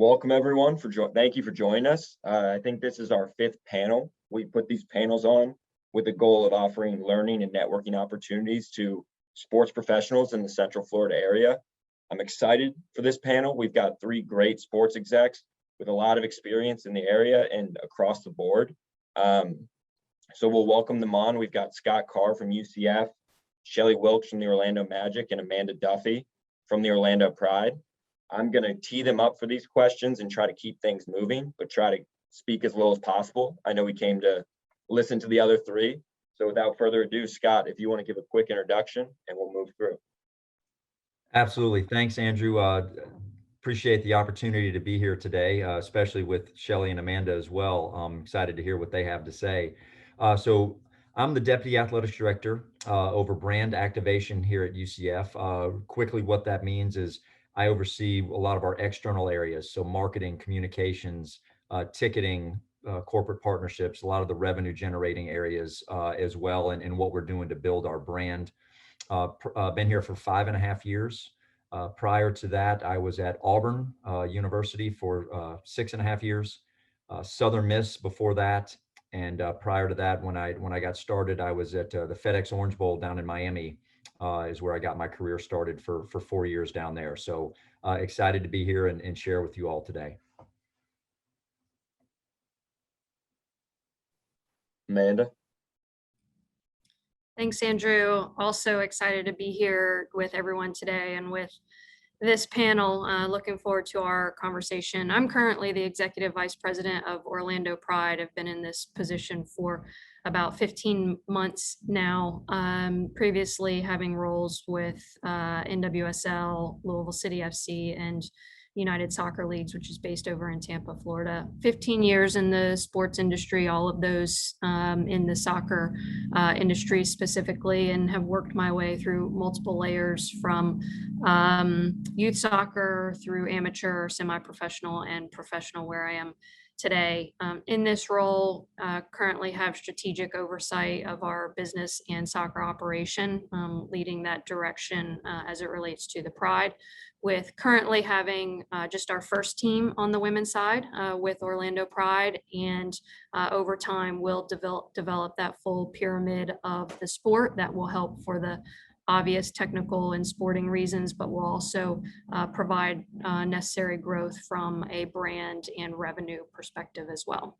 Welcome everyone thank you for joining us. I think this is our 5th panel. We put these panels on with the goal of offering learning and networking opportunities to sports professionals in the Central Florida area. I'm excited for this panel. We've got 3 great sports execs with a lot of experience in the area and across the board. So we'll welcome them on. We've got Scott Carr from UCF, Shelley Wilkes from the Orlando Magic, and Amanda Duffy from the Orlando Pride. I'm going to tee them up for these questions and try to keep things moving, but try to speak as little as possible. I know we came to listen to the other 3. So without further ado, Scott, if you want to give a quick introduction and we'll move through. Absolutely. Thanks, Andrew. Appreciate the opportunity to be here today, especially with Shelley and Amanda as well. I'm excited to hear what they have to say. So I'm the Deputy Athletics Director over brand activation here at UCF. Quickly, what that means is I oversee a lot of our external areas, so marketing, communications, ticketing, corporate partnerships, a lot of the revenue generating areas as well, and what we're doing to build our brand. Been here for 5.5 years. Prior to that, I was at Auburn University for 6.5 years, Southern Miss before that. And prior to that, when I got started, I was at the FedEx Orange Bowl down in Miami, is where I got my career started for 4 years down there. So excited to be here and share with you all today. Amanda. Thanks, Andrew. Also excited to be here with everyone today and with this panel. Looking forward to our conversation. I'm currently the Executive Vice President of Orlando Pride. I've been in this position for about 15 months now, previously having roles with NWSL, Louisville City FC, and United Soccer Leagues, which is based over in Tampa, Florida. 15 years in the sports industry, all of those in the soccer industry specifically, and have worked my way through multiple layers from youth soccer through amateur, semi-professional, and professional, where I am today. In this role, currently have strategic oversight of our business and soccer operation, leading that direction as it relates to the Pride, with currently having just our first team on the women's side with Orlando Pride, and over time we'll develop that full pyramid of the sport that will help for the obvious technical and sporting reasons, but will also provide necessary growth from a brand and revenue perspective as well.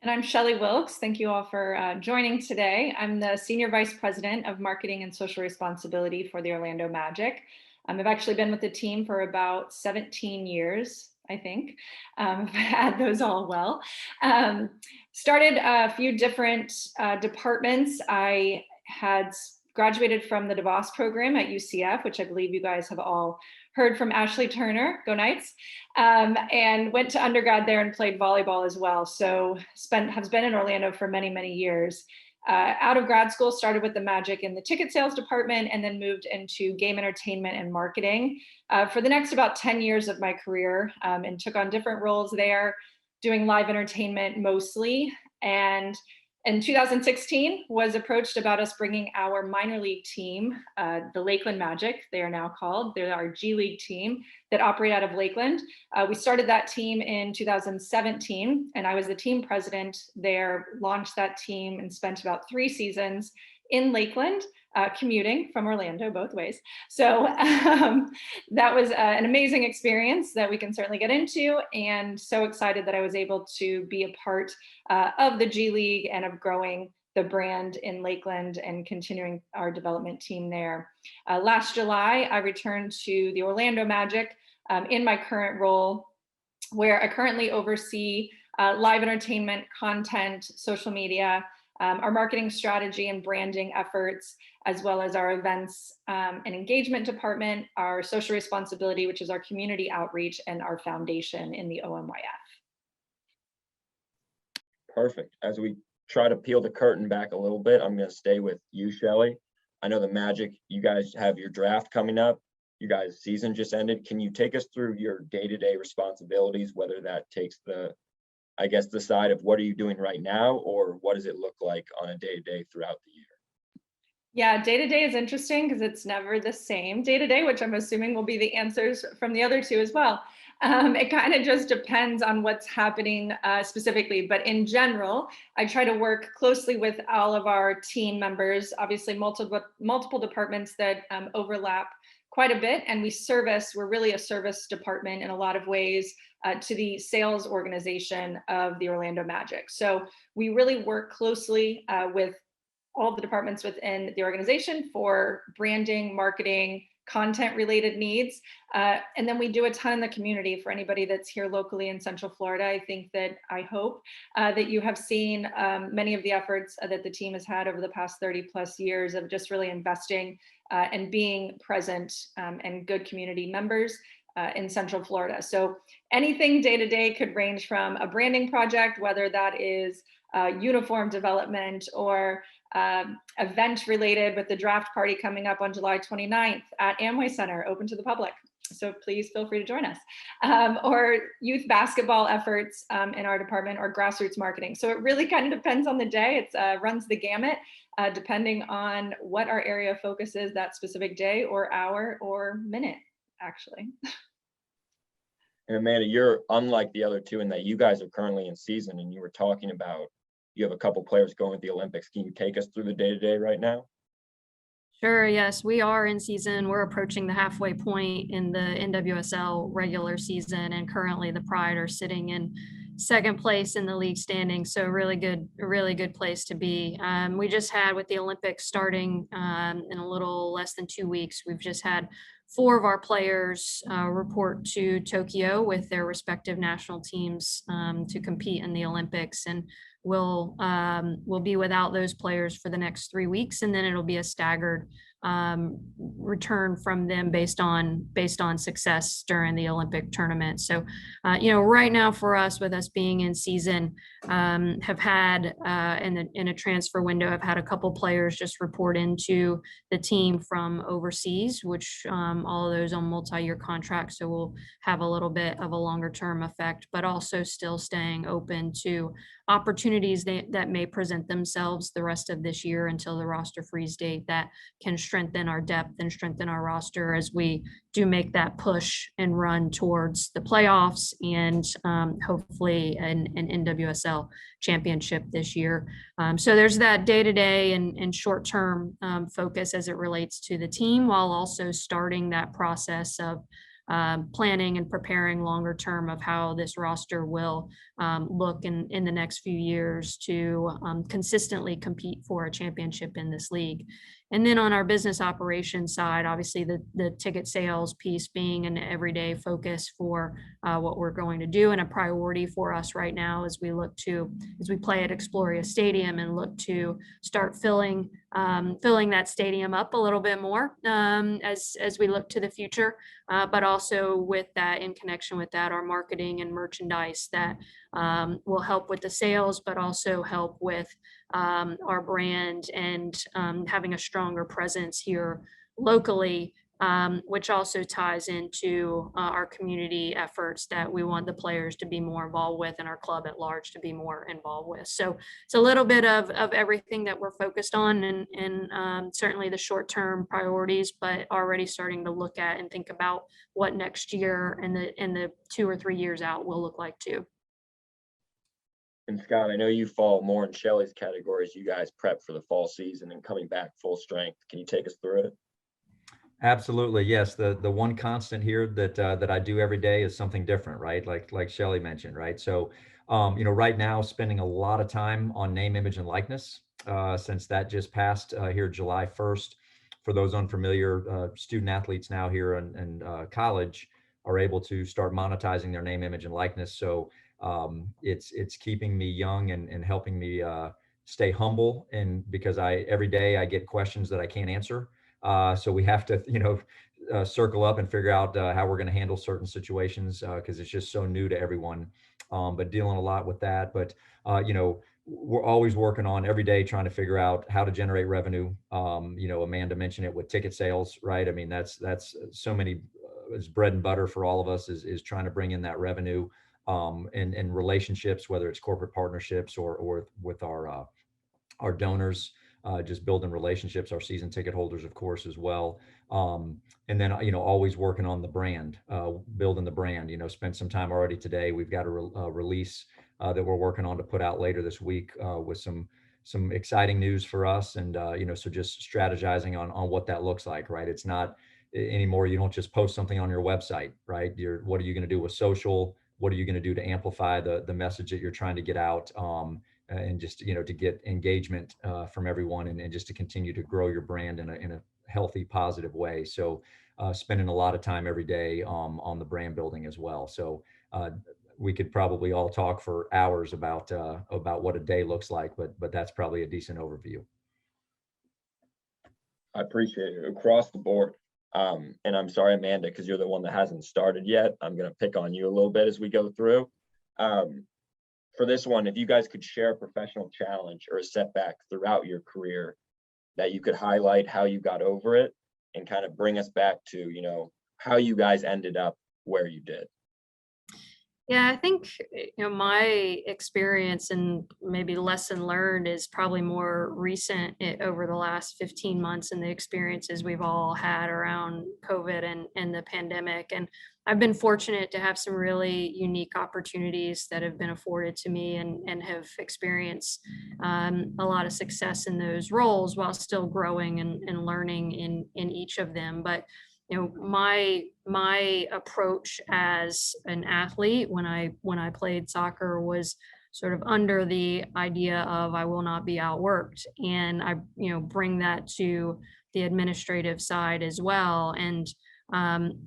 And I'm Shelley Wilkes. Thank you all for joining today. I'm the Senior Vice President of Marketing and Social Responsibility for the Orlando Magic. I've actually been with the team for about 17 years, I think, if I add those all well. Started a few different departments. I had graduated from the DeVos program at UCF, which I believe you guys have all heard from Ashley Turner, go Knights, and went to undergrad there and played volleyball as well. So have been in Orlando for many, many years. Out of grad school, started with the Magic in the ticket sales department, and then moved into game entertainment and marketing for the next about 10 years of my career, and took on different roles there, doing live entertainment mostly. And in 2016, was approached about us bringing our minor league team, the Lakeland Magic, they are now called. They're our G League team that operate out of Lakeland. We started that team in 2017, and I was the team president there, launched that team, and spent about 3 seasons in Lakeland, commuting from Orlando both ways. So that was an amazing experience that we can certainly get into, and so excited that I was able to be a part of the G League and of growing the brand in Lakeland and continuing our development team there. Last July, I returned to the Orlando Magic in my current role, where I currently oversee live entertainment, content, social media, our marketing strategy and branding efforts, as well as our events and engagement department, our social responsibility, which is our community outreach, and our foundation in the OMYF. Perfect. As we try to peel the curtain back a little bit, I'm going to stay with you, Shelley. I know the Magic, you guys have your draft coming up. You guys' season just ended. Can you take us through your day-to-day responsibilities, whether that takes the side of what are you doing right now, or what does it look like on a day-to-day throughout the year? Yeah, day to day is interesting because it's never the same day to day, which I'm assuming will be the answers from the other two as well. It kind of just depends on what's happening specifically. But in general, I try to work closely with all of our team members, obviously multiple departments that overlap quite a bit. And we're really a service department in a lot of ways to the sales organization of the Orlando Magic. So we really work closely with all the departments within the organization for branding, marketing, content related needs. And then we do a ton in the community for anybody that's here locally in Central Florida. I hope that you have seen many of the efforts that the team has had over the past 30 plus years of just really investing and being present and good community members in Central Florida. So anything day to day could range from a branding project, whether that is uniform development or event related with the draft party coming up on July 29th at Amway Center, open to the public. So please feel free to join us. Or youth basketball efforts in our department, or grassroots marketing. So it really kind of depends on the day. It runs the gamut depending on what our area of focus is that specific day or hour or minute, actually. And Amanda, you're unlike the other two in that you guys are currently in season, and you were talking about you have a couple players going to the Olympics. Can you take us through the day-to-day right now? Sure, yes, we are in season. We're approaching the halfway point in the NWSL regular season, and currently the Pride are sitting in second place in the league standings. So a really good place to be. We just had, with the Olympics starting in a little less than 2 weeks, we've just had 4 of our players report to Tokyo with their respective national teams to compete in the Olympics, and we'll be without those players for the next 3 weeks, and then it'll be a staggered return from them based on success during the Olympic tournament. So, right now for us, with us being in season, have had in a transfer window, have had a couple players just report into the team from overseas, which all of those on multi-year contracts. So we'll have a little bit of a longer term effect, but also still staying open to opportunities that may present themselves the rest of this year until the roster freeze date that can strengthen our depth and strengthen our roster as we do make that push and run towards the playoffs and hopefully an NWSL championship this year. So there's that day-to-day and short-term focus as it relates to the team, while also starting that process of planning and preparing longer term of how this roster will look in the next few years to consistently compete for a championship in this league. And then on our business operations side, obviously the ticket sales piece being an everyday focus for what we're going to do, and a priority for us right now as we play at Exploria Stadium and look to start filling that stadium up a little bit more as we look to the future, but also with that, in connection with that, our marketing and merchandise that will help with the sales, but also help with our brand and having a stronger presence here locally, which also ties into our community efforts that we want the players to be more involved with and our club at large to be more involved with. So it's a little bit of everything that we're focused on, and certainly the short-term priorities, but already starting to look at and think about what next year and the 2 or 3 years out will look like too. And Scott, I know you fall more in Shelley's categories. You guys prep for the fall season and coming back full strength. Can you take us through it? Absolutely, yes. The one constant here that I do every day is something different, right? Like Shelley mentioned, right? So, right now, spending a lot of time on name, image, and likeness since that just passed here July 1st. For those unfamiliar, student athletes now here in college are able to start monetizing their name, image, and likeness. So it's keeping me young and helping me stay humble, and because every day I get questions that I can't answer. So we have to, circle up and figure out how we're going to handle certain situations because it's just so new to everyone. But dealing a lot with that. But, we're always working on every day trying to figure out how to generate revenue. Amanda mentioned it with ticket sales, right? I mean, that's so many, it's bread and butter for all of us is trying to bring in that revenue and relationships, whether it's corporate partnerships or with our donors. just building relationships, our season ticket holders, of course, as well. And then, always working on the brand, building the brand, spent some time already today. We've got a release that we're working on to put out later this week with some exciting news for us. And, so just strategizing on what that looks like, right? It's not anymore. You don't just post something on your website, right? What are you going to do with social? What are you going to do to amplify the message that you're trying to get out? And just, to get engagement from everyone and just to continue to grow your brand in a healthy, positive way. So spending a lot of time every day on the brand building as well. So we could probably all talk for hours about what a day looks like, but that's probably a decent overview. I appreciate it across the board. And I'm sorry, Amanda, because you're the one that hasn't started yet. I'm going to pick on you a little bit as we go through. For this one, if you guys could share a professional challenge or a setback throughout your career that you could highlight how you got over it and kind of bring us back to, how you guys ended up where you did. Yeah, I think, my experience and maybe lesson learned is probably more recent over the last 15 months and the experiences we've all had around COVID and the pandemic. And I've been fortunate to have some really unique opportunities that have been afforded to me and have experienced a lot of success in those roles while still growing and learning in each of them. But my approach as an athlete when I played soccer was sort of under the idea of I will not be outworked, and I bring that to the administrative side as well, and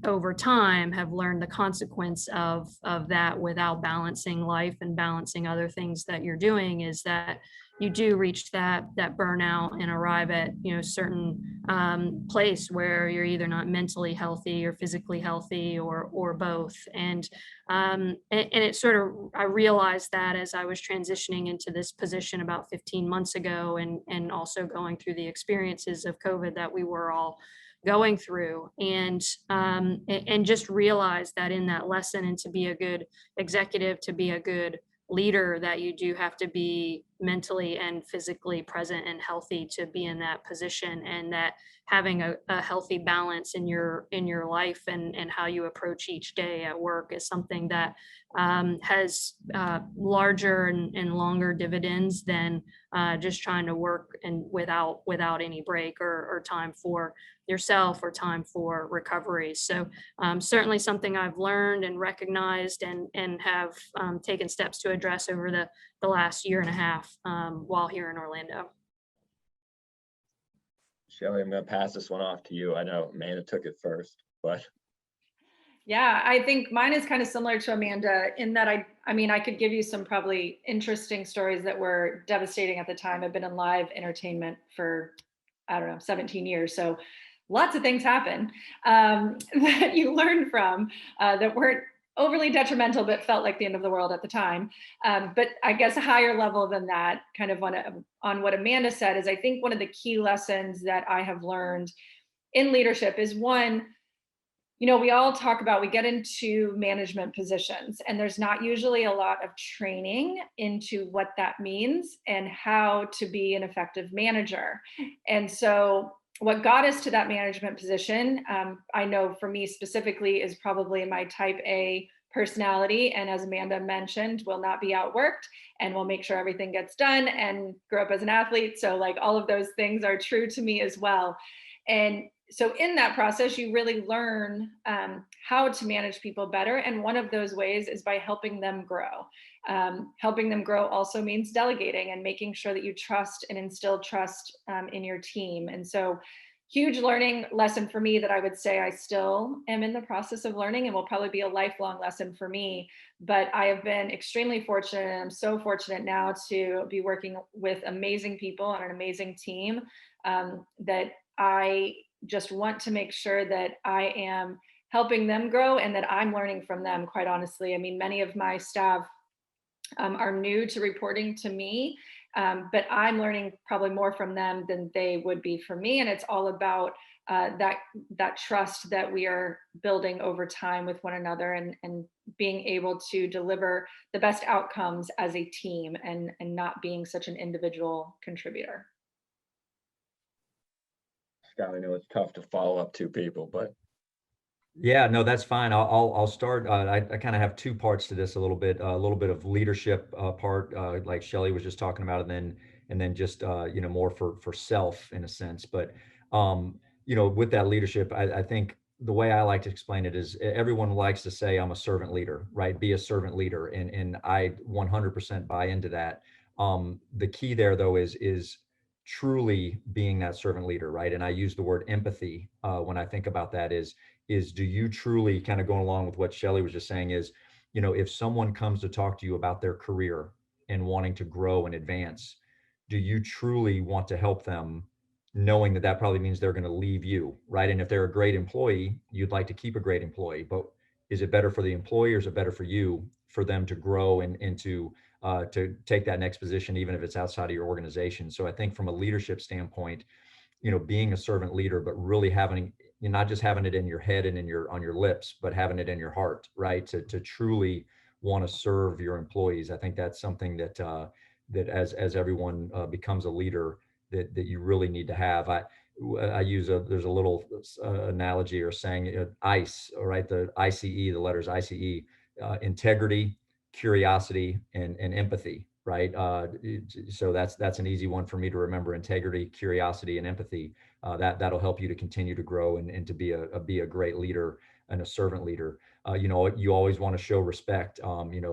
over time have learned the consequence of that without balancing life and balancing other things that you're doing is that you do reach that burnout and arrive at certain place where you're either not mentally healthy or physically healthy or both. And it sort of, I realized that as I was transitioning into this position about 15 months ago and also going through the experiences of COVID that we were all going through, and just realize that in that lesson, and to be a good executive, to be a good leader, that you do have to be mentally and physically present and healthy to be in that position, and that having a healthy balance in your life and how you approach each day at work is something that has larger and longer dividends than just trying to work and without any break or time for yourself or time for recovery. So certainly something I've learned and recognized and have taken steps to address over the last year and a half while here in Orlando. Shelly, I'm going to pass this one off to you. I know Amanda took it first, but. Yeah, I think mine is kind of similar to Amanda in that I could give you some probably interesting stories that were devastating at the time. I've been in live entertainment for, 17 years. So lots of things happen that you learn from that weren't overly detrimental, but felt like the end of the world at the time. But I guess a higher level than that, kind of on what Amanda said, is I think one of the key lessons that I have learned in leadership is one, we all talk about, we get into management positions and there's not usually a lot of training into what that means and how to be an effective manager. And so what got us to that management position, I know for me specifically, is probably my type A personality. And as Amanda mentioned, will not be outworked and will make sure everything gets done, and grew up as an athlete. So like all of those things are true to me as well. And so in that process, you really learn how to manage people better. And one of those ways is by helping them grow. Helping them grow also means delegating and making sure that you trust and instill trust in your team. And so huge learning lesson for me that I would say I still am in the process of learning and will probably be a lifelong lesson for me. But I have been extremely fortunate, and I'm so fortunate now to be working with amazing people on an amazing team that I just want to make sure that I am helping them grow and that I'm learning from them, quite honestly. I mean, many of my staff are new to reporting to me, but I'm learning probably more from them than they would be from me. And it's all about that trust that we are building over time with one another, and being able to deliver the best outcomes as a team and not being such an individual contributor. Scott, I know it's tough to follow up two people, but Yeah, no, that's fine. I'll start. I kind of have two parts to this, a little bit of leadership part, like Shelley was just talking about, and then just more for self in a sense. But with that leadership, I think the way I like to explain it is everyone likes to say I'm a servant leader, right? Be a servant leader, and I 100% buy into that. The key there though is truly being that servant leader, right? And I use the word empathy when I think about that. Is do you truly, kind of going along with what Shelley was just saying, is, if someone comes to talk to you about their career and wanting to grow and advance, do you truly want to help them, knowing that that probably means they're going to leave you, right? And if they're a great employee, you'd like to keep a great employee, but is it better for the employee, or is it better for you, for them to grow and to take that next position, even if it's outside of your organization? So I think from a leadership standpoint, being a servant leader, but really having, you're not just having it in your head and on your lips, but having it in your heart, right? To truly want to serve your employees. I think that's something that that as everyone becomes a leader, that you really need to have. I use there's a little analogy or saying, ICE, all right? The ICE, the letters ICE, integrity, curiosity, and empathy, right? So that's an easy one for me to remember: integrity, curiosity, and empathy. That'll help you to continue to grow and to be a great leader and a servant leader. You always want to show respect.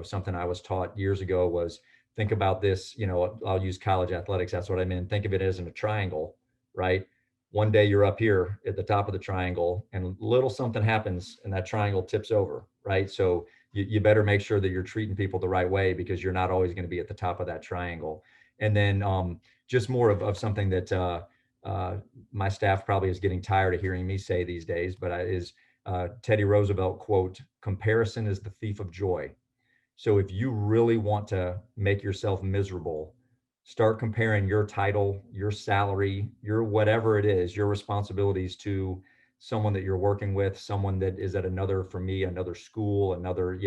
Something I was taught years ago was, think about this. I'll use college athletics. That's what I mean. Think of it as in a triangle, right? One day you're up here at the top of the triangle, and little something happens, and that triangle tips over, right? So you better make sure that you're treating people the right way, because you're not always going to be at the top of that triangle. And then just more of something that my staff probably is getting tired of hearing me say these days, but is Teddy Roosevelt quote: "Comparison is the thief of joy." So if you really want to make yourself miserable, start comparing your title, your salary, your whatever it is, your responsibilities, to someone that you're working with, someone that is at another, for me, another school, another,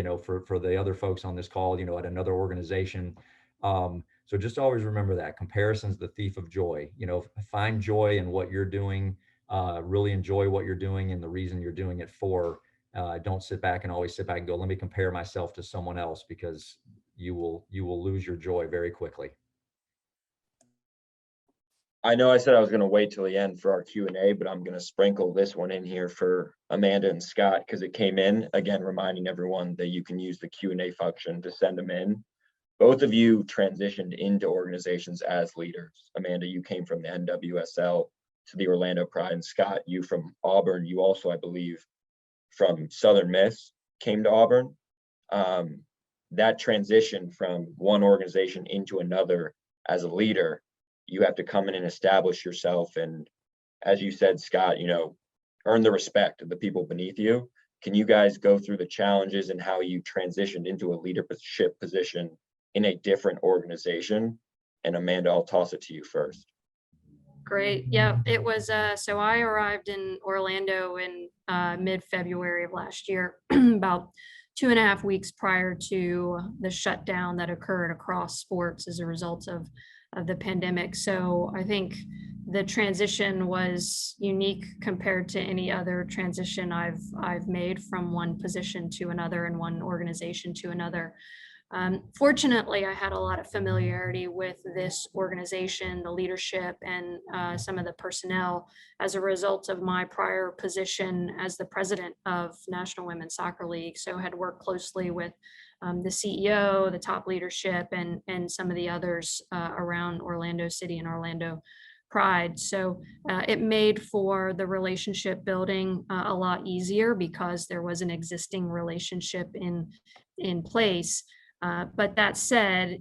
for the other folks on this call, at another organization. So just always remember that comparison's the thief of joy. Find joy in what you're doing, really enjoy what you're doing and the reason you're doing it for. Don't sit back and go, let me compare myself to someone else, because you will lose your joy very quickly. I know I said I was going to wait till the end for our Q&A, but I'm going to sprinkle this one in here for Amanda and Scott, because it came in, again, reminding everyone that you can use the Q&A function to send them in. Both of you transitioned into organizations as leaders. Amanda, you came from the NWSL to the Orlando Pride, and Scott, you from Auburn. You also, I believe, from Southern Miss came to Auburn. That transition from one organization into another as a leader, you have to come in and establish yourself. And as you said, Scott, earn the respect of the people beneath you. Can you guys go through the challenges and how you transitioned into a leadership position in a different organization? And Amanda, I'll toss it to you first. Great. Yeah, it was. So I arrived in Orlando in mid-February of last year, about 2.5 weeks prior to the shutdown that occurred across sports as a result of the pandemic. So I think the transition was unique compared to any other transition I've made from one position to another and one organization to another. Fortunately, I had a lot of familiarity with this organization, the leadership, and some of the personnel as a result of my prior position as the president of National Women's Soccer League. So I had worked closely with the CEO, the top leadership, and some of the others around Orlando City and Orlando Pride. So it made for the relationship building a lot easier, because there was an existing relationship in place. But that said,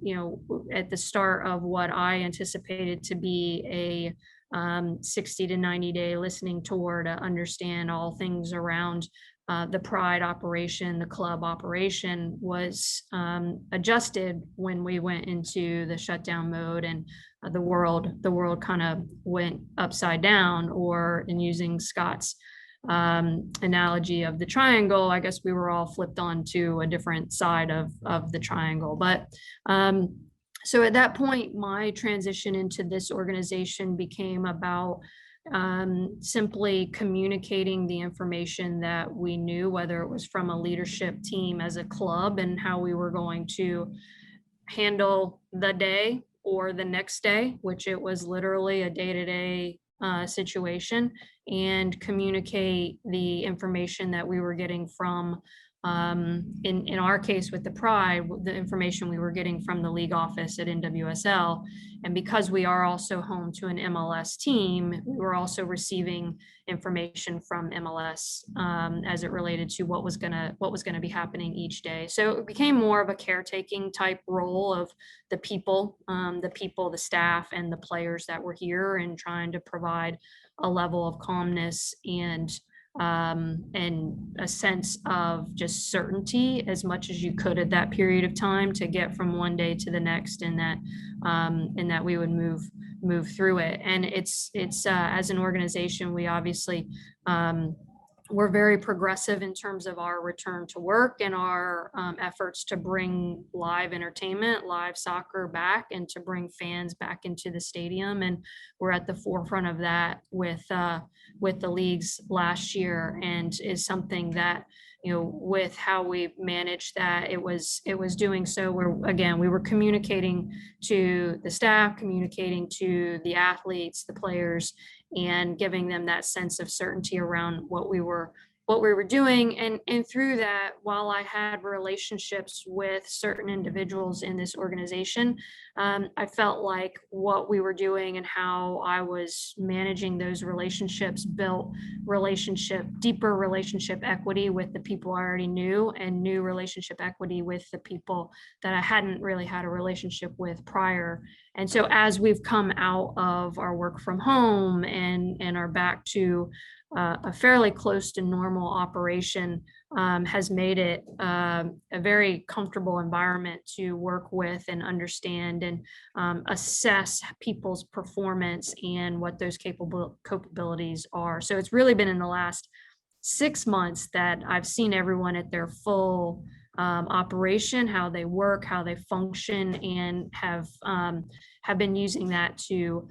at the start of what I anticipated to be a 60 to 90 day listening tour to understand all things around the Pride operation, the club operation, was adjusted when we went into the shutdown mode, and the world kind of went upside down. Or, in using Scott's analogy of the triangle, I guess we were all flipped onto a different side of the triangle. But so at that point, my transition into this organization became about simply communicating the information that we knew, whether it was from a leadership team as a club and how we were going to handle the day or the next day, which it was literally a day-to-day situation, and communicate the information that we were getting from, in our case with the Pride, the information we were getting from the league office at NWSL. And because we are also home to an MLS team, we were also receiving information from MLS as it related to what was gonna be happening each day. So it became more of a caretaking type role of the people, the staff, and the players that were here, and trying to provide a level of calmness and a sense of just certainty as much as you could at that period of time to get from one day to the next, and that we would move through it. And it's as an organization, we obviously we're very progressive in terms of our return to work and our efforts to bring live entertainment, live soccer back, and to bring fans back into the stadium. And we're at the forefront of that with the leagues last year, and is something that, with how we managed that, it was doing so. We were communicating to the staff, communicating to the athletes, the players, and giving them that sense of certainty around what we were doing. And through that, while I had relationships with certain individuals in this organization, I felt like what we were doing and how I was managing those relationships built deeper relationship equity with the people I already knew, and new relationship equity with the people that I hadn't really had a relationship with prior. And so as we've come out of our work from home and are back to a fairly close to normal operation, has made it a very comfortable environment to work with and understand and assess people's performance and what those capabilities are. So it's really been in the last 6 months that I've seen everyone at their full operation, how they work, how they function, and have been using that to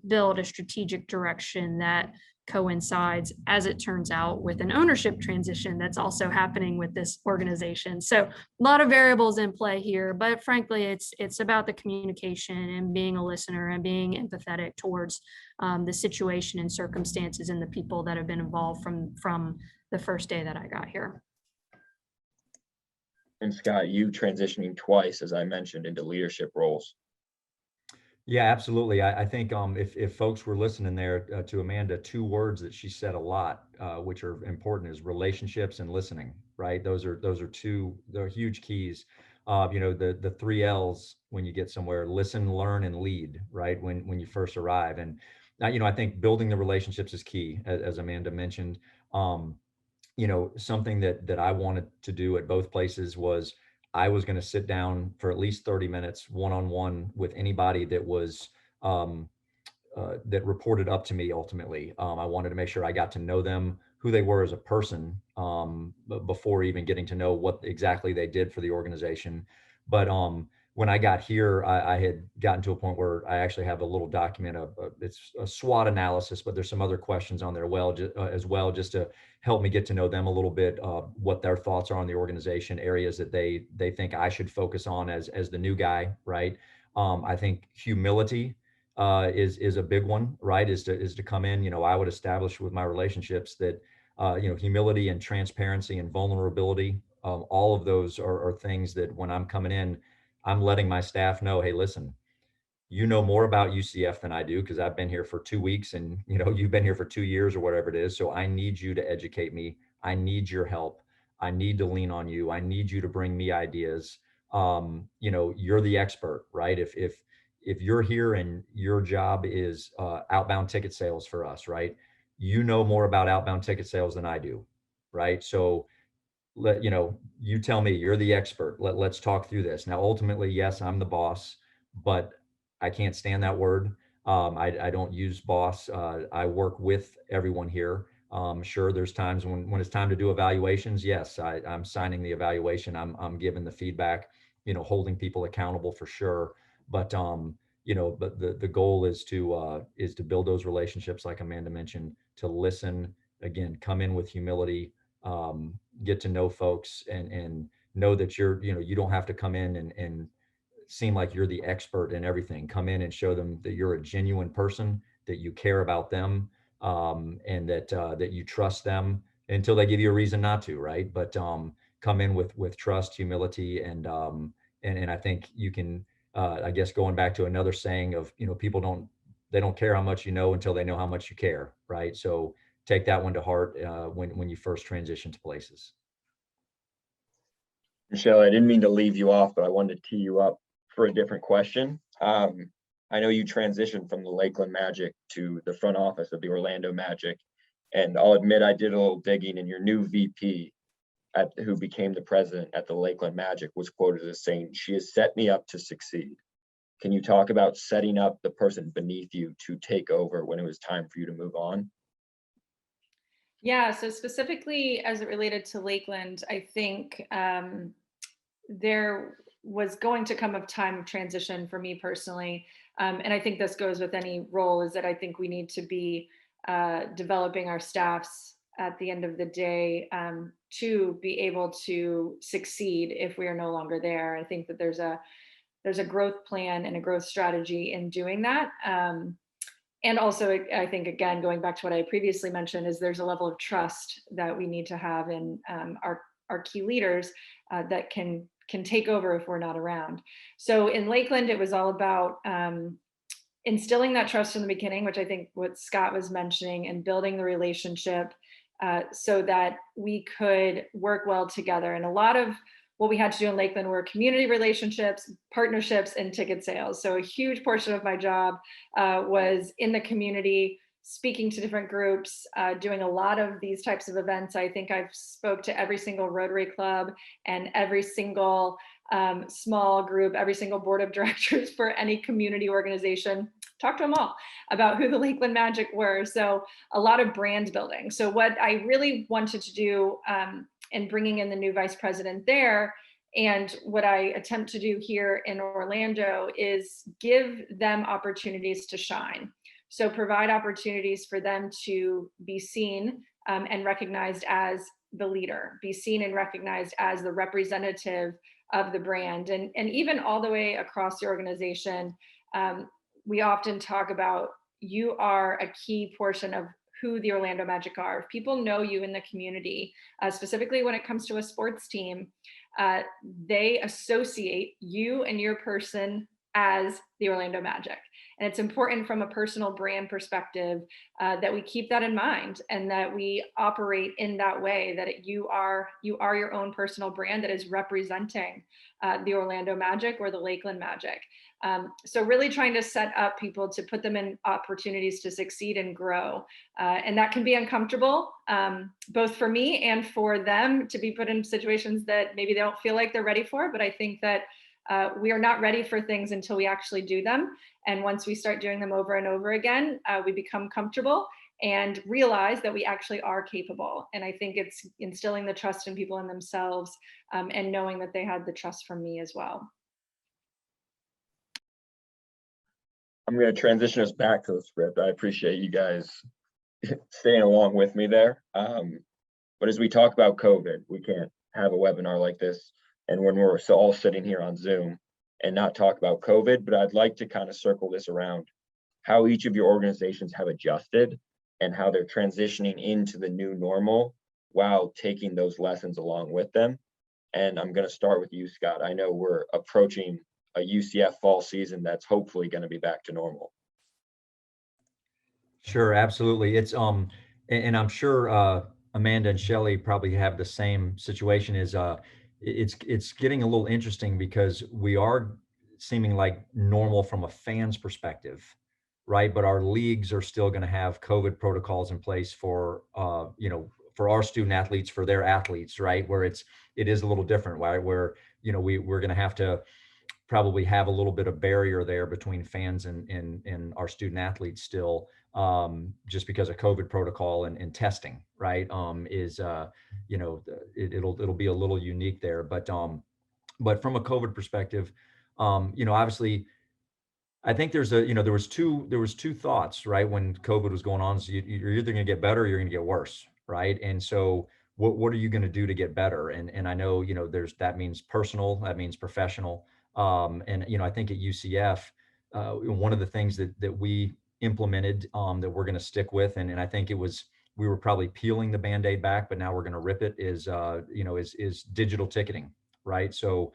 build a strategic direction that coincides, as it turns out, with an ownership transition that's also happening with this organization. So a lot of variables in play here, but frankly, it's about the communication and being a listener and being empathetic towards the situation and circumstances and the people that have been involved from the first day that I got here. And Scott, you transitioning twice, as I mentioned, into leadership roles. Yeah, absolutely. I think if folks were listening there to Amanda, 2 words that she said a lot, which are important, is relationships and listening, right? Those are they're huge keys. The 3 L's when you get somewhere: listen, learn, and lead, right? When you first arrive. And I think building the relationships is key, as Amanda mentioned. Something that I wanted to do at both places was I was going to sit down for at least 30 minutes one-on-one with anybody that was that reported up to me. Ultimately, I wanted to make sure I got to know them, who they were as a person, before even getting to know what exactly they did for the organization. But when I got here, I had gotten to a point where I actually have a little document it's a SWOT analysis, but there's some other questions on there as well, just to help me get to know them a little bit, what their thoughts are on the organization, areas that they think I should focus on as the new guy, right? I think humility is a big one, right? Is to come in. I would establish with my relationships that humility and transparency and vulnerability, all of those are things that when I'm coming in, I'm letting my staff know, hey, listen, you know more about UCF than I do, because I've been here for 2 weeks and you've been here for 2 years or whatever it is. So I need you to educate me. I need your help. I need to lean on you. I need you to bring me ideas. You're the expert, right? If you're here and your job is outbound ticket sales for us, right? You know more about outbound ticket sales than I do, right? So you tell me, you're the expert. Let's talk through this. Now, ultimately, yes, I'm the boss, but I can't stand that word. I don't use boss. I work with everyone here. Sure, there's times when it's time to do evaluations. Yes, I'm signing the evaluation. I'm giving the feedback, holding people accountable for sure. But but the goal is to build those relationships, like Amanda mentioned, to listen, again, come in with humility, get to know folks, and know that you don't have to come in and seem like you're the expert in everything. Come in and show them that you're a genuine person, that you care about them, and that you trust them until they give you a reason not to, right? But come in with trust, humility, and I think you can. I guess going back to another saying of, people don't care how much you know until they know how much you care, right? So take that one to heart when you first transition to places. Michelle, I didn't mean to leave you off, but I wanted to tee you up for a different question. I know you transitioned from the Lakeland Magic to the front office of the Orlando Magic, and I'll admit I did a little digging, and your new VP, who became the president at the Lakeland Magic, was quoted as saying, "She has set me up to succeed." Can you talk about setting up the person beneath you to take over when it was time for you to move on? Yeah, so specifically as it related to Lakeland, I think there was going to come a time of transition for me personally. And I think this goes with any role, is that I think we need to be developing our staffs at the end of the day to be able to succeed if we are no longer there. I think that there's a growth plan and a growth strategy in doing that. And also, I think, again, going back to what I previously mentioned, is there's a level of trust that we need to have in our key leaders that can take over if we're not around. So in Lakeland, it was all about instilling that trust in the beginning, which I think what Scott was mentioning, and building the relationship so that we could work well together. And a lot of what we had to do in Lakeland were community relationships, partnerships, and ticket sales. So a huge portion of my job was in the community, speaking to different groups, doing a lot of these types of events. I think I've spoke to every single Rotary Club and every single small group, every single board of directors for any community organization. Talk to them all about who the Lakeland Magic were. So a lot of brand building. So what I really wanted to do in bringing in the new vice president there, and what I attempt to do here in Orlando, is give them opportunities to shine. So provide opportunities for them to be seen and recognized as the leader, be seen and recognized as the representative of the brand. And even all the way across the organization, we often talk about, you are a key portion of who the Orlando Magic are. If people know you in the community, specifically when it comes to a sports team, they associate you and your person as the Orlando Magic. And it's important from a personal brand perspective that we keep that in mind, and that we operate in that way, that you are your own personal brand that is representing the Orlando Magic or the Lakeland Magic. So really trying to set up people to put them in opportunities to succeed and grow. And that can be uncomfortable, both for me and for them, to be put in situations that maybe they don't feel like they're ready for. But I think that we are not ready for things until we actually do them. And once we start doing them over and over again, we become comfortable and realize that we actually are capable. And I think it's instilling the trust in people in themselves, and knowing that they had the trust from me as well. I'm going to transition us back to the script. I appreciate you guys staying along with me there. But as we talk about COVID, we can't have a webinar like this and when we're all sitting here on Zoom and not talk about COVID. But I'd like to kind of circle this around how each of your organizations have adjusted and how they're transitioning into the new normal while taking those lessons along with them. And I'm going to start with you, Scott. I know we're approaching a UCF fall season that's hopefully going to be back to normal. Sure, absolutely. It's and I'm sure Amanda and Shelly probably have the same situation. Is it's getting a little interesting because we are seeming like normal from a fan's perspective, right? But our leagues are still going to have COVID protocols in place for for our student athletes, for their athletes, right? Where it is a little different, right? Where we're going to have to probably have a little bit of barrier there between fans and our student athletes still, just because of COVID protocol and testing, right? It'll be a little unique there, but from a COVID perspective, obviously I think there's there was two thoughts, right? When COVID was going on, so you're either going to get better or you're going to get worse, right? And so what are you going to do to get better? And I know, that means personal, that means professional. And, I think at UCF, one of the things that we implemented, that we're going to stick with, and I think we were probably peeling the Band-Aid back, but now we're going to rip it, is digital ticketing, right? So,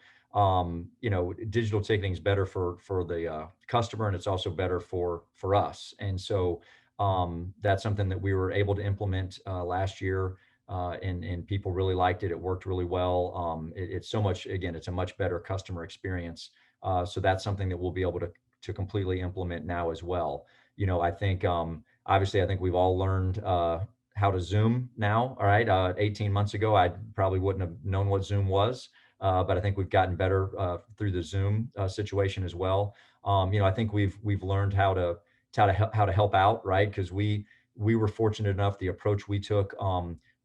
digital ticketing is better for the customer, and it's also better for us. And so that's something that we were able to implement last year, and people really liked it. It worked really well. It's so much, again, it's a much better customer experience. So that's something that we'll be able to completely implement now as well. I think obviously, I think we've all learned how to Zoom now. All right, 18 months ago, I probably wouldn't have known what Zoom was. But I think we've gotten better through the Zoom situation as well. I think we've learned how to help out, right? Because we were fortunate enough. The approach we took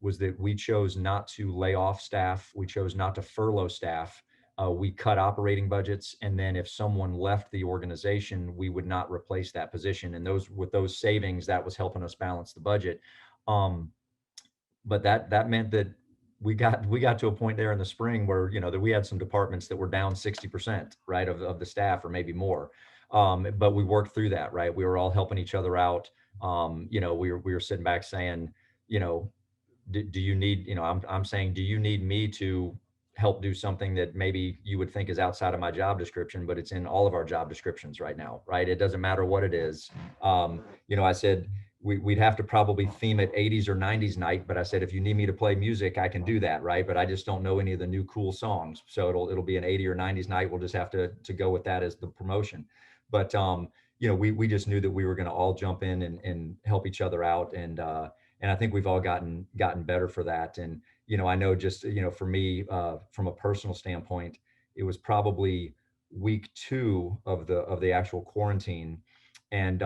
was that we chose not to lay off staff. We chose not to furlough staff. We cut operating budgets, and then if someone left the organization, we would not replace that position. And with those savings, that was helping us balance the budget. But that meant that we got to a point there in the spring where, that we had some departments that were down 60%, right, of the staff, or maybe more. But we worked through that, right? We were all helping each other out. We were sitting back saying, do you need, I'm saying, do you need me to help do something that maybe you would think is outside of my job description, but it's in all of our job descriptions right now, right? It doesn't matter what it is. I said, we'd have to probably theme it 80s or 90s night, but I said, if you need me to play music, I can do that, right? But I just don't know any of the new cool songs. So it'll be an 80 or 90s night. We'll just have to go with that as the promotion. But we just knew that we were going to all jump in and help each other out. And I think we've all gotten better for that. And, I know just, for me, from a personal standpoint, it was probably week 2 of the actual quarantine. And,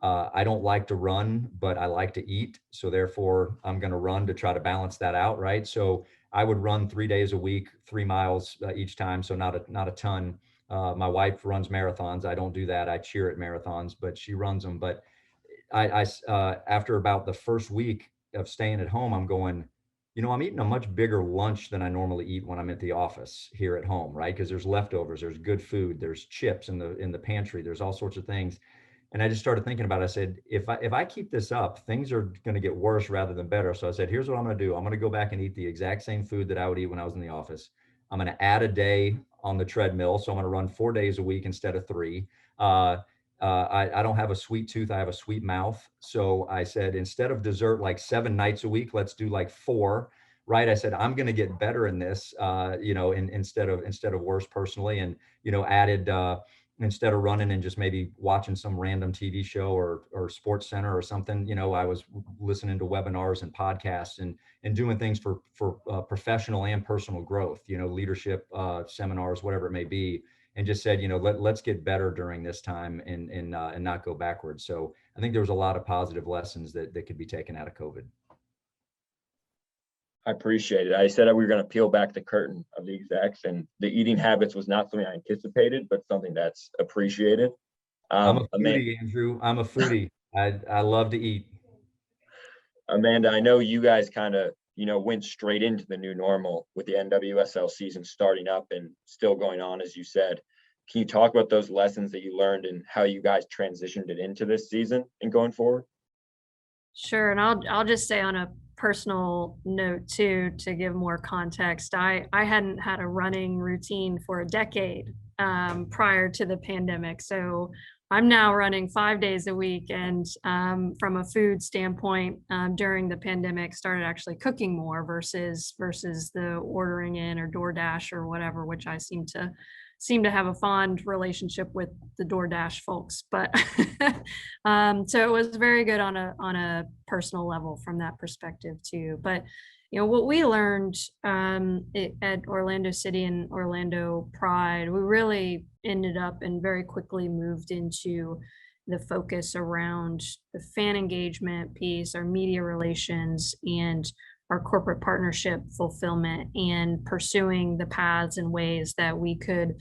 I don't like to run, but I like to eat. So therefore, I'm going to run to try to balance that out, right? So I would run 3 days a week, 3 miles each time. So not a ton. My wife runs marathons. I don't do that. I cheer at marathons, but she runs them. But I after about the first week of staying at home, I'm going, I'm eating a much bigger lunch than I normally eat when I'm at the office here at home, right? Because there's leftovers, there's good food, there's chips in the pantry, there's all sorts of things. And I just started thinking about it. I said, if I keep this up, things are going to get worse rather than better. So I said, here's what I'm going to do. I'm going to go back and eat the exact same food that I would eat when I was in the office. I'm going to add a day on the treadmill. So I'm going to run 4 days a week instead of 3. I don't have a sweet tooth. I have a sweet mouth. So I said, instead of dessert like 7 nights a week, let's do like 4. Right. I said, I'm going to get better in this, instead of worse personally. And, added, instead of running and just maybe watching some random TV show or Sports Center or something, I was listening to webinars and podcasts and doing things for professional and personal growth, leadership seminars, whatever it may be, and just said, let's get better during this time and not go backwards. So I think there was a lot of positive lessons that could be taken out of COVID. I appreciate it. I said we were going to peel back the curtain of the execs, and the eating habits was not something I anticipated, but something that's appreciated. I'm a foodie, Andrew. I'm a foodie. I love to eat. Amanda, I know you guys kind of, went straight into the new normal with the NWSL season starting up and still going on, as you said. Can you talk about those lessons that you learned and how you guys transitioned it into this season and going forward? Sure. And I'll just say on a personal note too, to give more context, I hadn't had a running routine for a decade prior to the pandemic. So I'm now running 5 days a week, and from a food standpoint, during the pandemic, started actually cooking more versus the ordering in or DoorDash or whatever, which I seem to have a fond relationship with the DoorDash folks. But so it was very good on a personal level from that perspective too. But what we learned at Orlando City and Orlando Pride, we really ended up and very quickly moved into the focus around the fan engagement piece, our media relations, and our corporate partnership fulfillment, and pursuing the paths and ways that we could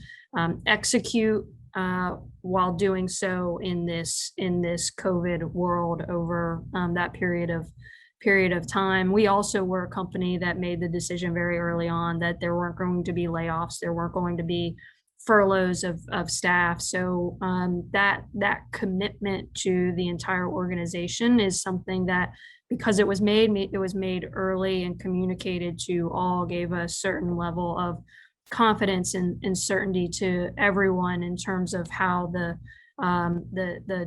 execute while doing so in this COVID world over that period of time. We also were a company that made the decision very early on that there weren't going to be layoffs, there weren't going to be furloughs of staff. So that commitment to the entire organization is something that, because it was made early and communicated to all, gave a certain level of confidence and certainty to everyone in terms of how the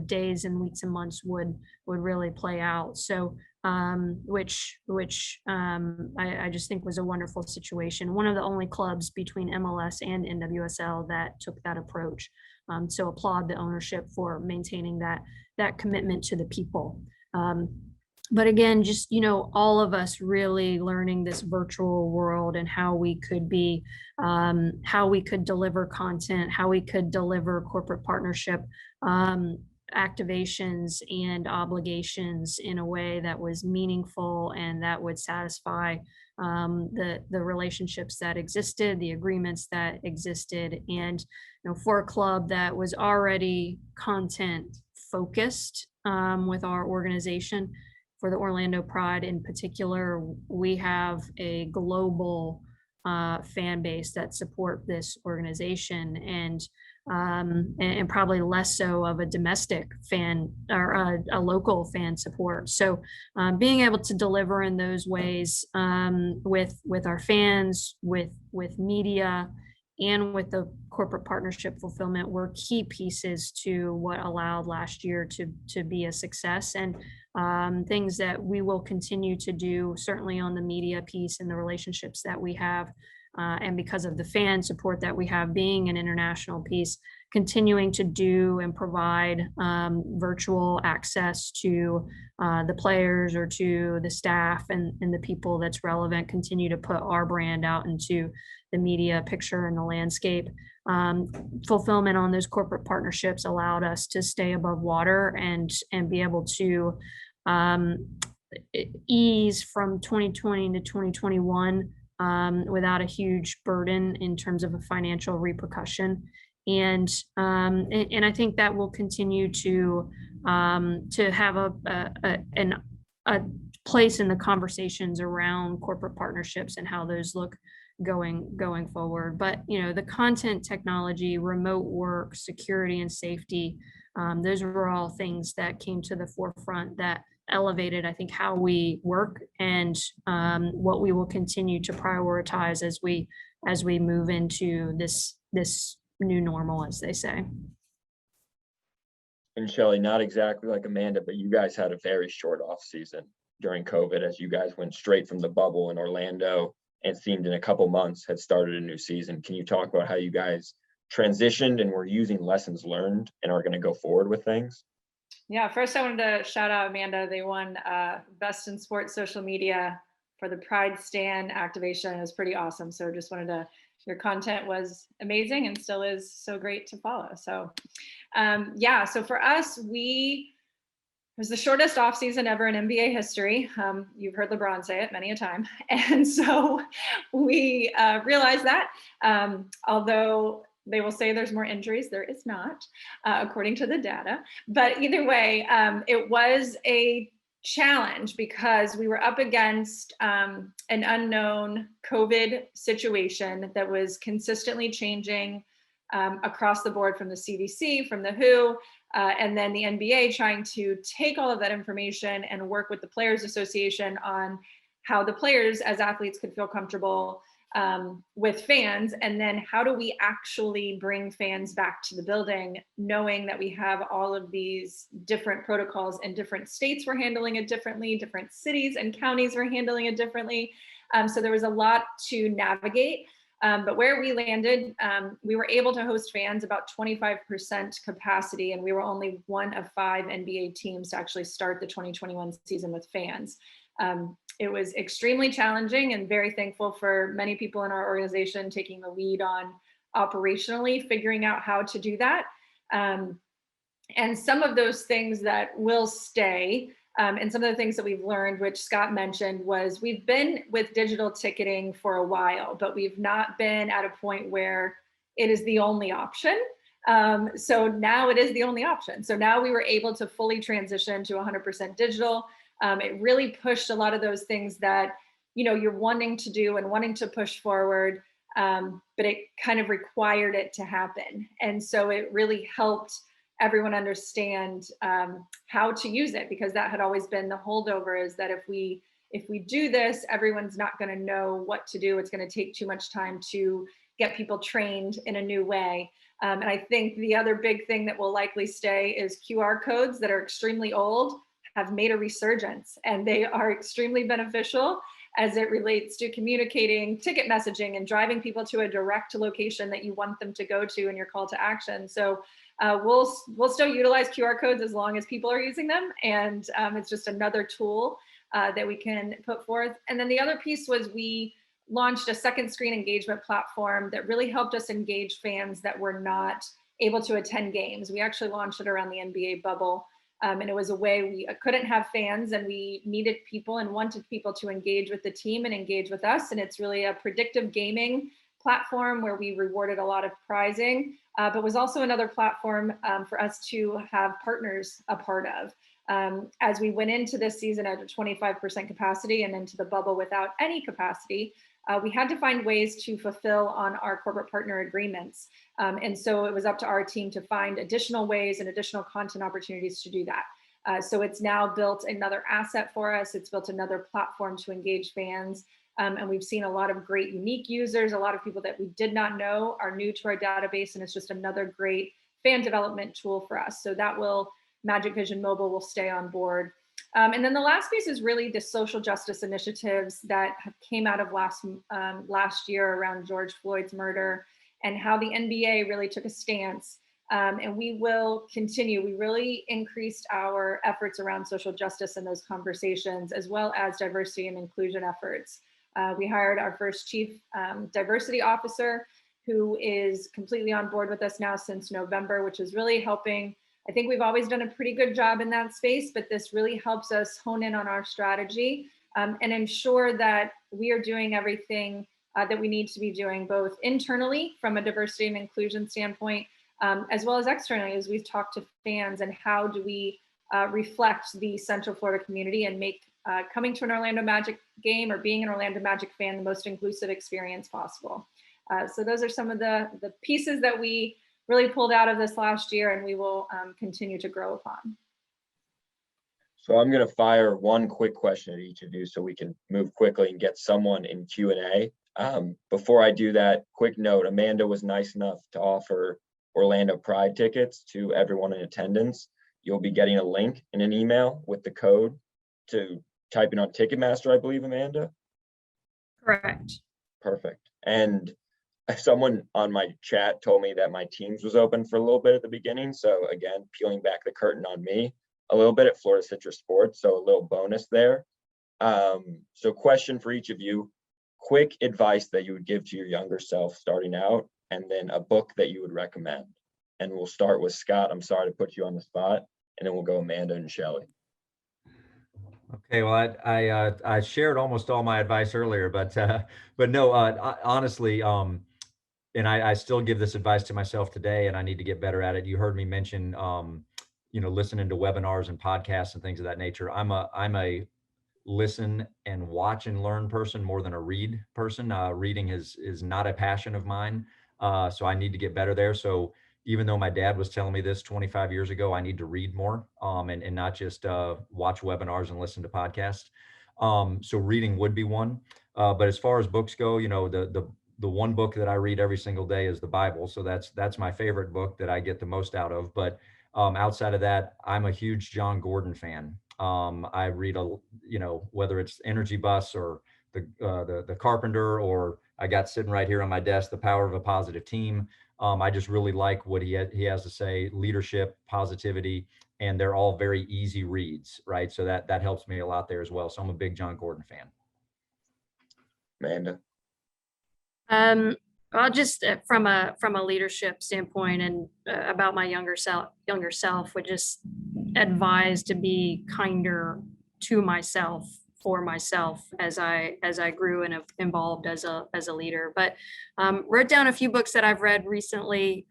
days and weeks and months would really play out. So which I just think was a wonderful situation. One of the only clubs between MLS and NWSL that took that approach. So applaud the ownership for maintaining that commitment to the people. But again, just, all of us really learning this virtual world and how we could deliver content, how we could deliver corporate partnership activations and obligations in a way that was meaningful and that would satisfy the relationships that existed, the agreements that existed. And for a club that was already content focused with our organization, for the Orlando Pride in particular, we have a global fan base that support this organization, and probably less so of a domestic fan or a local fan support. So being able to deliver in those ways with our fans, with media, and with the corporate partnership fulfillment were key pieces to what allowed last year to be a success, and things that we will continue to do, certainly on the media piece and the relationships that we have. And because of the fan support that we have being an international piece, continuing to do and provide virtual access to the players or to the staff and the people that's relevant, continue to put our brand out into the media picture and the landscape. Fulfillment on those corporate partnerships allowed us to stay above water and be able to ease from 2020 to 2021 without a huge burden in terms of a financial repercussion. And I think that will continue to have a place in the conversations around corporate partnerships and how those look going forward. But the content technology, remote work, security and safety, those were all things that came to the forefront that elevated, I think, how we work and what we will continue to prioritize as we move into this new normal, as they say. And Shelly, not exactly like Amanda, but you guys had a very short off season during COVID, as you guys went straight from the bubble in Orlando and seemed in a couple months had started a new season. Can you talk about how you guys transitioned and were using lessons learned and are going to go forward with things? Yeah, first I wanted to shout out Amanda. They won Best in Sports Social Media for the Pride Stand activation. It was pretty awesome. So just your content was amazing and still is so great to follow. So yeah, so for us, it was the shortest off season ever in NBA history. You've heard LeBron say it many a time. And so we realized that, although they will say there's more injuries, there is not, according to the data. But either way, it was a challenge because we were up against an unknown COVID situation that was consistently changing across the board, from the CDC, from the WHO, and then the NBA trying to take all of that information and work with the Players Association on how the players as athletes could feel comfortable with fans, and then how do we actually bring fans back to the building, knowing that we have all of these different protocols in different states were handling it differently, different cities and counties were handling it differently. So there was a lot to navigate. But where we landed, we were able to host fans about 25% capacity, and we were only one of 5 NBA teams to actually start the 2021 season with fans. It was extremely challenging, and very thankful for many people in our organization taking the lead on operationally figuring out how to do that. And some of those things that will stay, and some of the things that we've learned, which Scott mentioned, was we've been with digital ticketing for a while, but we've not been at a point where it is the only option. So now it is the only option. So now we were able to fully transition to 100% digital. It really pushed a lot of those things that, you're wanting to do and wanting to push forward, but it kind of required it to happen. And so it really helped everyone understand how to use it, because that had always been the holdover, is that if we do this, everyone's not going to know what to do. It's going to take too much time to get people trained in a new way. And I think the other big thing that will likely stay is QR codes that are extremely old have made a resurgence, and they are extremely beneficial as it relates to communicating, ticket messaging, and driving people to a direct location that you want them to go to in your call to action. So we'll still utilize QR codes as long as people are using them. And it's just another tool that we can put forth. And then the other piece was we launched a second screen engagement platform that really helped us engage fans that were not able to attend games. We actually launched it around the NBA bubble. And it was a way we couldn't have fans, and we needed people and wanted people to engage with the team and engage with us. And it's really a predictive gaming platform where we rewarded a lot of prizing, but was also another platform for us to have partners a part of. As we went into this season at a 25% capacity and into the bubble without any capacity, we had to find ways to fulfill on our corporate partner agreements. And so it was up to our team to find additional ways and additional content opportunities to do that. So it's now built another asset for us. It's built another platform to engage fans. And we've seen a lot of great unique users, a lot of people that we did not know are new to our database. And it's just another great fan development tool for us. So that Magic Vision Mobile will stay on board. And then the last piece is really the social justice initiatives that came out of last year around George Floyd's murder, and how the NBA really took a stance. And we will continue. We really increased our efforts around social justice in those conversations, as well as diversity and inclusion efforts. We hired our first chief diversity officer, who is completely on board with us now since November, which is really helping. I think we've always done a pretty good job in that space, but this really helps us hone in on our strategy and ensure that we are doing everything that we need to be doing, both internally from a diversity and inclusion standpoint, as well as externally, as we've talked to fans, and how do we reflect the Central Florida community and make coming to an Orlando Magic game or being an Orlando Magic fan the most inclusive experience possible. So those are some of the pieces that we really pulled out of this last year, and we will continue to grow upon. So I'm going to fire one quick question at each of you so we can move quickly and get someone in Q&A. Before I do that, quick note, Amanda was nice enough to offer Orlando Pride tickets to everyone in attendance. You'll be getting a link in an email with the code to type in on Ticketmaster, I believe, Amanda? Correct. Perfect. And someone on my chat told me that my Teams was open for a little bit at the beginning. So again, peeling back the curtain on me a little bit at Florida Citrus Sports. So a little bonus there. So question for each of you, quick advice that you would give to your younger self starting out, and then a book that you would recommend. And we'll start with Scott. I'm sorry to put you on the spot. And then we'll go Amanda and Shelly. Okay, well, I shared almost all my advice earlier, but no, honestly, and I still give this advice to myself today, and I need to get better at it. You heard me mention, listening to webinars and podcasts and things of that nature. I'm a listen and watch and learn person more than a read person. Reading is not a passion of mine, so I need to get better there. So even though my dad was telling me this 25 years ago, I need to read more and not just watch webinars and listen to podcasts. So reading would be one. But as far as books go, the one book that I read every single day is the Bible. So that's my favorite book that I get the most out of. But outside of that, I'm a huge John Gordon fan. I read whether it's Energy Bus or the Carpenter, or I got sitting right here on my desk, The Power of a Positive Team. I just really like what he has to say, leadership, positivity, and they're all very easy reads, right? So that helps me a lot there as well. So I'm a big John Gordon fan. Amanda. I'll just from a leadership standpoint and about my younger self would just advise to be kinder to myself, for myself, as I grew and evolved as a leader. But wrote down a few books that I've read recently.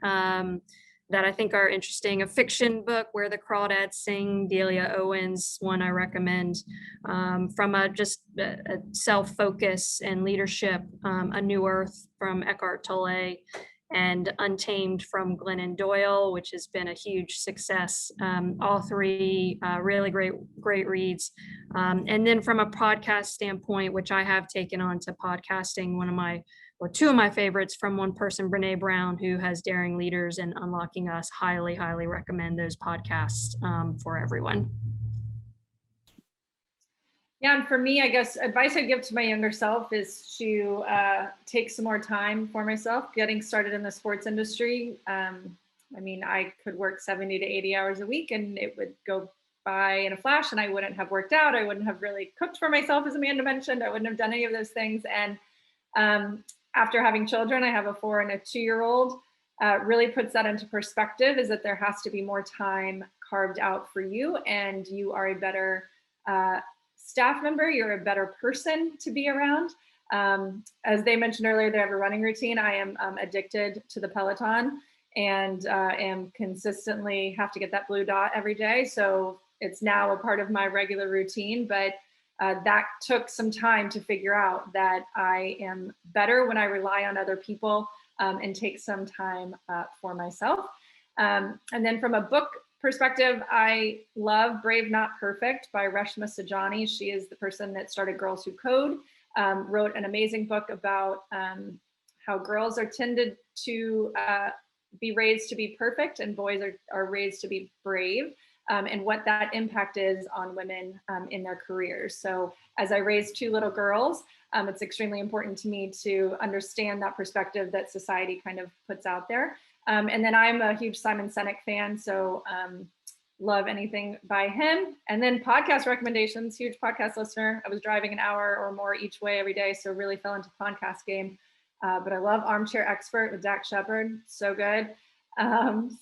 that I think are interesting. A fiction book, Where the Crawdads Sing, Delia Owens, one I recommend, from a self-focus and leadership, A New Earth from Eckhart Tolle, and Untamed from Glennon Doyle, which has been a huge success. All three really great reads. And then from a podcast standpoint, which I have taken on to podcasting, two of my favorites from one person, Brene Brown, who has Daring Leaders and Unlocking Us. Highly recommend those podcasts for everyone. Yeah, and for me, I guess advice I give to my younger self is to take some more time for myself. Getting started in the sports industry, I mean, I could work 70 to 80 hours a week and it would go by in a flash, and I wouldn't have worked out. I wouldn't have really cooked for myself, as Amanda mentioned. I wouldn't have done any of those things. And after having children, I have a 4 and a 2-year-old, really puts that into perspective, is that there has to be more time carved out for you, and you are a better staff member, you're a better person to be around. As they mentioned earlier, they have a running routine. I am addicted to the Peloton and am consistently have to get that blue dot every day. So it's now a part of my regular routine, but that took some time to figure out that I am better when I rely on other people and take some time for myself. And then from a book perspective, I love Brave Not Perfect by Reshma Sajani. She is the person that started Girls Who Code, wrote an amazing book about how girls are tended to be raised to be perfect and boys are raised to be brave, and what that impact is on women in their careers. So as I raise 2 little girls, it's extremely important to me to understand that perspective that society kind of puts out there. And then I'm a huge Simon Sinek fan, so love anything by him. And then podcast recommendations, huge podcast listener. I was driving an hour or more each way every day, so really fell into podcast game. But I love Armchair Expert with Dax Shepard, so good.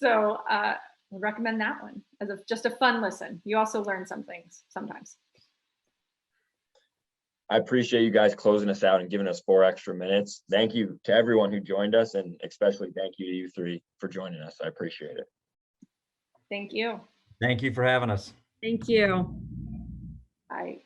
So I recommend that one as just a fun listen. You also learn some things sometimes. I appreciate you guys closing us out and giving us 4 extra minutes. Thank you to everyone who joined us, and especially thank you to you 3 for joining us. I appreciate it. Thank you. Thank you for having us. Thank you. Bye.